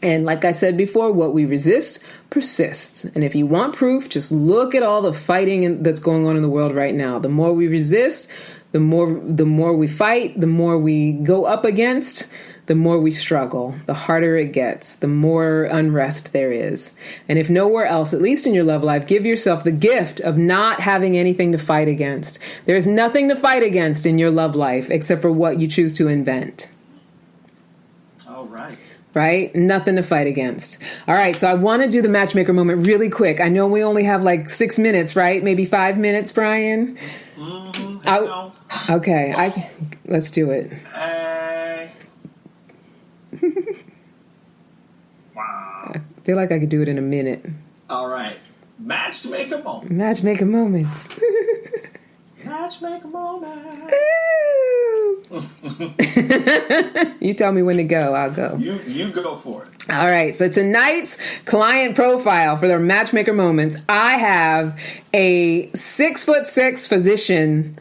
And like I said before, what we resist persists. And if you want proof, just look at all the fighting that's going on in the world right now. The more we resist, the more we fight, the more we go up against, the more we struggle, the harder it gets, the more unrest there is. And if nowhere else, at least in your love life, give yourself the gift of not having anything to fight against. There's nothing to fight against in your love life except for what you choose to invent. All right. Right? Nothing to fight against. All right. So I want to do the matchmaker moment really quick. I know we only have like 6 minutes, right? Maybe 5 minutes, Brian? Okay. Let's do it. Wow. I feel like I could do it in a minute. All right. Matchmaker moment. Matchmaker moments. Matchmaker moment. You tell me when to go, I'll go. You go for it. All right. So tonight's client profile for their matchmaker moments, I have a 6'6" physician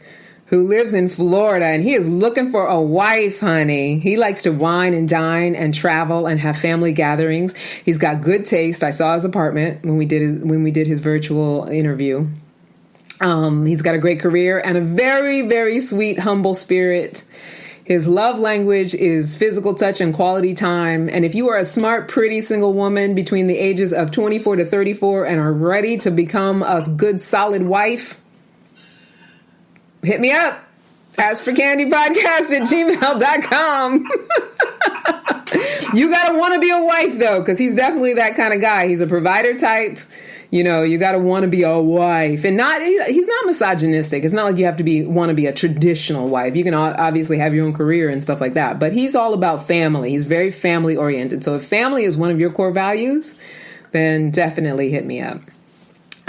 who lives in Florida, and he is looking for a wife, honey. He likes to wine and dine and travel and have family gatherings. He's got good taste. I saw his apartment when we did his virtual interview. He's got a great career and a very, very sweet, humble spirit. His love language is physical touch and quality time. And if you are a smart, pretty single woman between the ages of 24 to 34 and are ready to become a good, solid wife, hit me up. AskForCandyPodcast@gmail.com. You gotta want to be a wife though, because he's definitely that kind of guy. He's a provider type. You know, you got to want to be a wife, and he's not misogynistic. It's not like you have to want to be a traditional wife. You can obviously have your own career and stuff like that, but he's all about family. He's very family oriented. So if family is one of your core values, then definitely hit me up.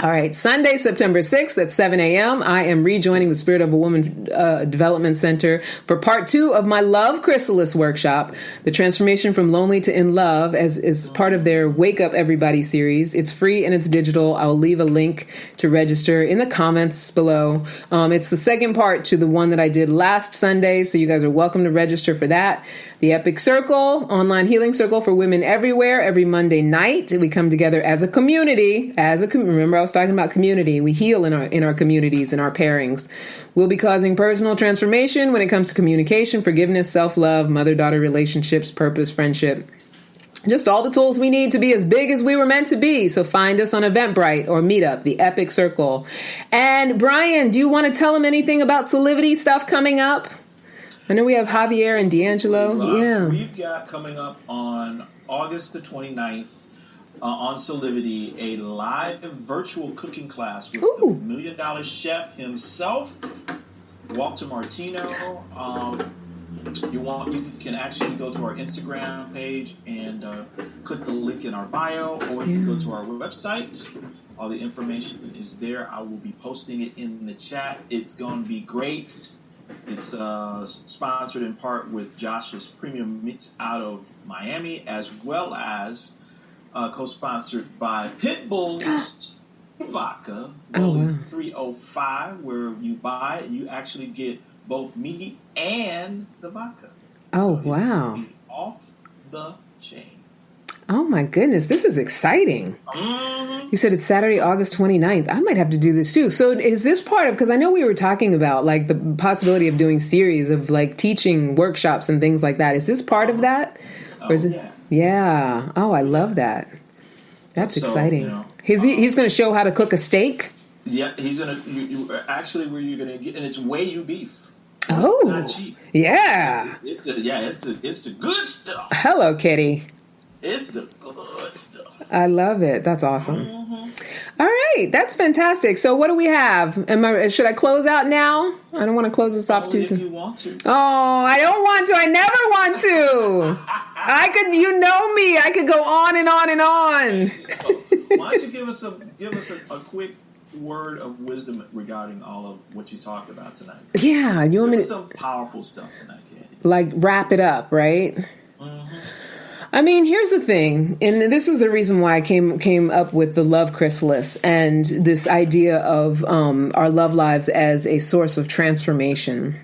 All right, Sunday, September 6th at 7 a.m., I am rejoining the Spirit of a Woman Development Center for part 2 of my Love Chrysalis workshop, the transformation from lonely to in love, as part of their Wake Up Everybody series. It's free and it's digital. I will leave a link to register in the comments below. It's the second part to the one that I did last Sunday, so you guys are welcome to register for that. The Epic Circle, online healing circle for women everywhere, every Monday night. We come together as a community. Remember, I was talking about community. We heal in our communities, in our pairings. We'll be causing personal transformation when it comes to communication, forgiveness, self-love, mother-daughter relationships, purpose, friendship. Just all the tools we need to be as big as we were meant to be. So find us on Eventbrite or Meetup, the Epic Circle. And Brian, do you want to tell them anything about Solidity stuff coming up? I know we have Javier and D'Angelo. Yeah. We've got coming up on August the 29th on Solidity a live virtual cooking class with the $1 Million Chef himself, Walter Martino. You can actually go to our Instagram page and click the link in our bio, or you can go to our website. All the information is there. I will be posting it in the chat. It's going to be great. It's sponsored in part with Josh's Premium Meats out of Miami, as well as co-sponsored by Pitbull's Vodka, Rolling 305, where you buy it, you actually get both meat and the vodka. Oh, so wow. It's off the chain. Oh, my goodness. This is exciting. You said it's Saturday, August 29th. I might have to do this, too. So is this part of, because I know we were talking about, like, the possibility of doing series of, like, teaching workshops and things like that. Is this part of that? Or is it? Yeah. Yeah. Oh, I love that. That's exciting. You know, He's going to show how to cook a steak? Yeah, he's going to, actually, where you're going to get, and it's Wagyu beef. Oh, not cheap. yeah. It's the good stuff. Hello, Kitty. It's the good stuff. I love it. That's awesome. Mm-hmm. All right, that's fantastic. So, what do we have? Should I close out now? I don't want to close this off too soon. If you want to. Oh, I don't want to. I never want to. I could, you know me. I could go on and on and on. Why don't you give us a quick word of wisdom regarding all of what you talked about tonight? Yeah, you want me to some powerful stuff tonight, Candy. Like wrap it up, right? Mm-hmm. I mean, here's the thing, and this is the reason why I came up with the Love Chrysalis and this idea of our love lives as a source of transformation.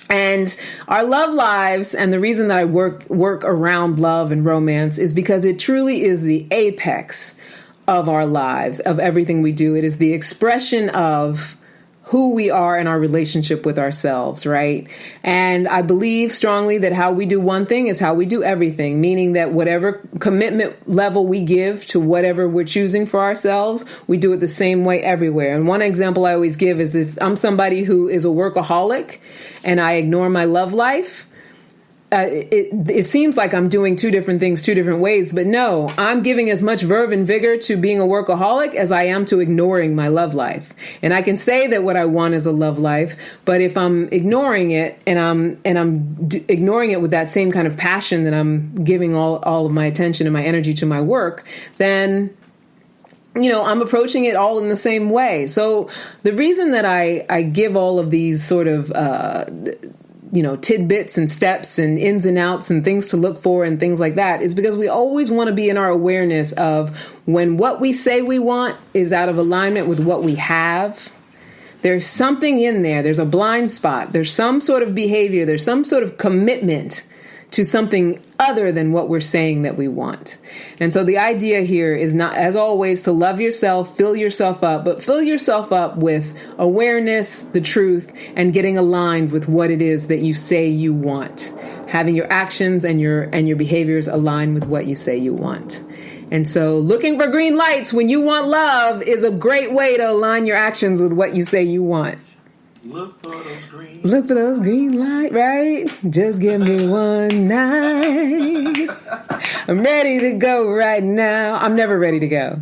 And our love lives, and the reason that I work around love and romance is because it truly is the apex of our lives, of everything we do. It is the expression of who we are in our relationship with ourselves, right? And I believe strongly that how we do one thing is how we do everything, meaning that whatever commitment level we give to whatever we're choosing for ourselves, we do it the same way everywhere. And one example I always give is if I'm somebody who is a workaholic and I ignore my love life, it seems like I'm doing two different things, two different ways, but no, I'm giving as much verve and vigor to being a workaholic as I am to ignoring my love life. And I can say that what I want is a love life, but if I'm ignoring it and I'm ignoring it with that same kind of passion that I'm giving all of my attention and my energy to my work, then I'm approaching it all in the same way. So the reason that I give all of these sort of tidbits and steps and ins and outs and things to look for and things like that is because we always want to be in our awareness of when what we say we want is out of alignment with what we have. There's something in there. There's a blind spot. There's some sort of behavior. There's some sort of commitment to something other than what we're saying that we want. And so the idea here is not, as always, to love yourself, fill yourself up, but fill yourself up with awareness, the truth, and getting aligned with what it is that you say you want. Having your actions and your behaviors align with what you say you want. And so looking for green lights when you want love is a great way to align your actions with what you say you want. Look for those green lights, right? Just give me one night. I'm ready to go right now. I'm never ready to go.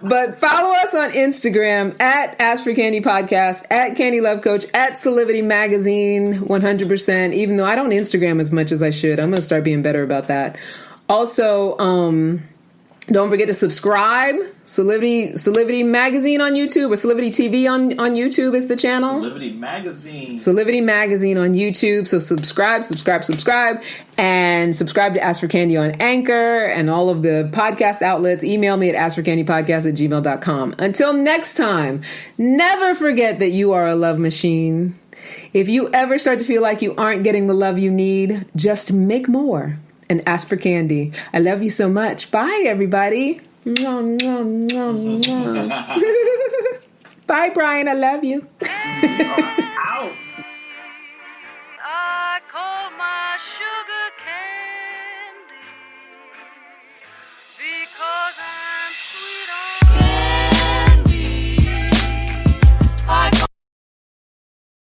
But follow us on Instagram at Ask for Candy Podcast, at Candy Love Coach, at Solivity Magazine, 100%. Even though I don't Instagram as much as I should, I'm going to start being better about that. Also, don't forget to subscribe. Solivity Magazine on YouTube, or Solivity TV on YouTube is the channel. Solivity Magazine. Solivity Magazine on YouTube. So subscribe, and subscribe to Ask for Candy on Anchor and all of the podcast outlets. Email me at askforcandypodcast@gmail.com. Until next time, never forget that you are a love machine. If you ever start to feel like you aren't getting the love you need, just make more and ask for candy. I love you so much. Bye, everybody. Bye, Brian. I love you.